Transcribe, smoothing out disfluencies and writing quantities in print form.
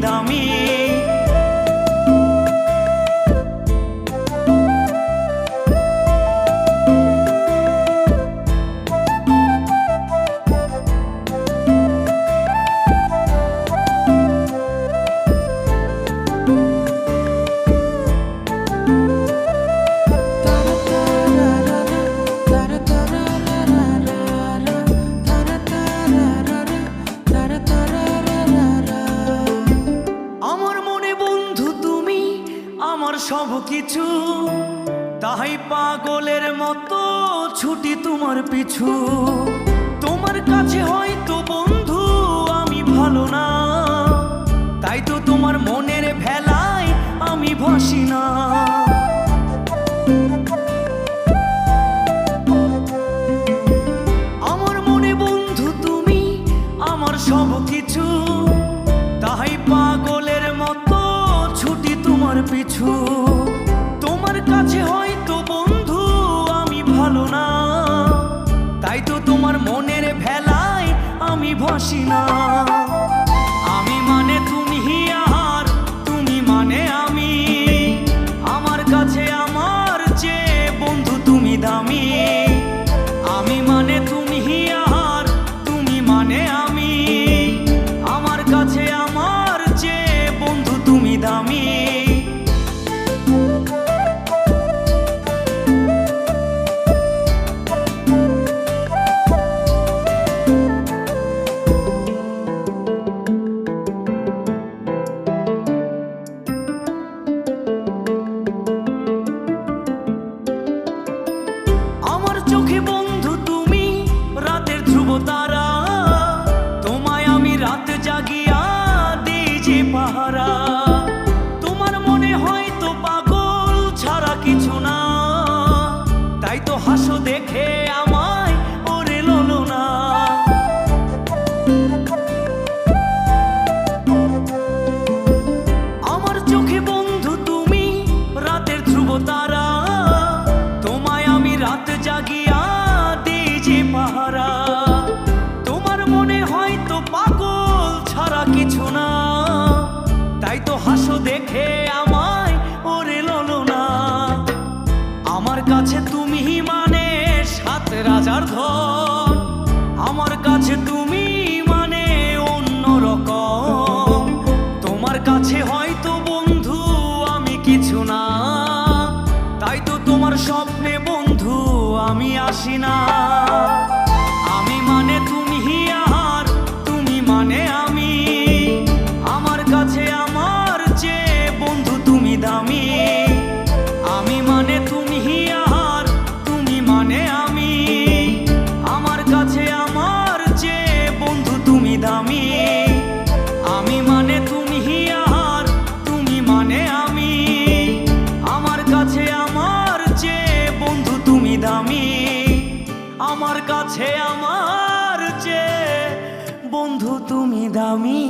দামি। সব কিছু তাই পাগলের মতো ছুটি তোমার পিছু। তোমার কাছে হয়তো বন্ধু আমি ভালো না, তাই তো তোমার মনের ভেলায় আমি ভাসি না। আমার মনে বন্ধু তুমি আমার সব কিছু, তাই পাগলের মতো ছুটি তোমার পিছু। তোমার কাছে হয়তো বন্ধু আমি ভালো না, তাই তো তোমার মনের ভেলায় আমি ভাসি না। আমি মানে তুমি আর তুমি মানে আমি, আমার কাছে আমার চেয়ে বন্ধু তুমি দামি। আমি মানে তুমি আর তুমি মানে আমি, আমার কাছে আমার চেয়ে বন্ধু তুমি দামি। চোখে বন্ধু তুমি রাতের ধ্রুব তারা, তোমায় আমি রাত জাগিয়া দিই যে পাহারা। তোমার মনে হয়তো পাগল ছাড়া কিছু না, তাই তো হাসো দেখে আমায় ওরে ললো না। আমার চোখে বন্ধু তুমি রাতের ধ্রুব তারা, তোমায় আমি রাত জাগিয়া দিই যে পাহারা। তোমার মনে হয়তো পাগল ছাড়া কিছু না, তাই তো হাসো দেখে আমায় ওরে ললো না। আমার কাছে তুমি মানে সাত রাজার ধন, আমার কাছে তুমি মানে অন্য রকম। তোমার কাছে হয়তো বন্ধু আমি কিছু না, তাই তো তোমার স্বপ্নে বন্ধু আমি আসি না। আমি মানে তুমি আর তুমি মানে আমি, আমার কাছে আমার চেয়ে বন্ধু তুমি দামি। আমি মানে তুমি আর তুমি মানে আমি, আমার কাছে আমার চেয়ে বন্ধু তুমি দামি। আমি মানে তুমি আর তুমি মানে আমি, আমার কাছে আমার চেয়ে বন্ধু তুমি দামি। আমার কাছে আমার চেয়ে বন্ধু তুমি দামি।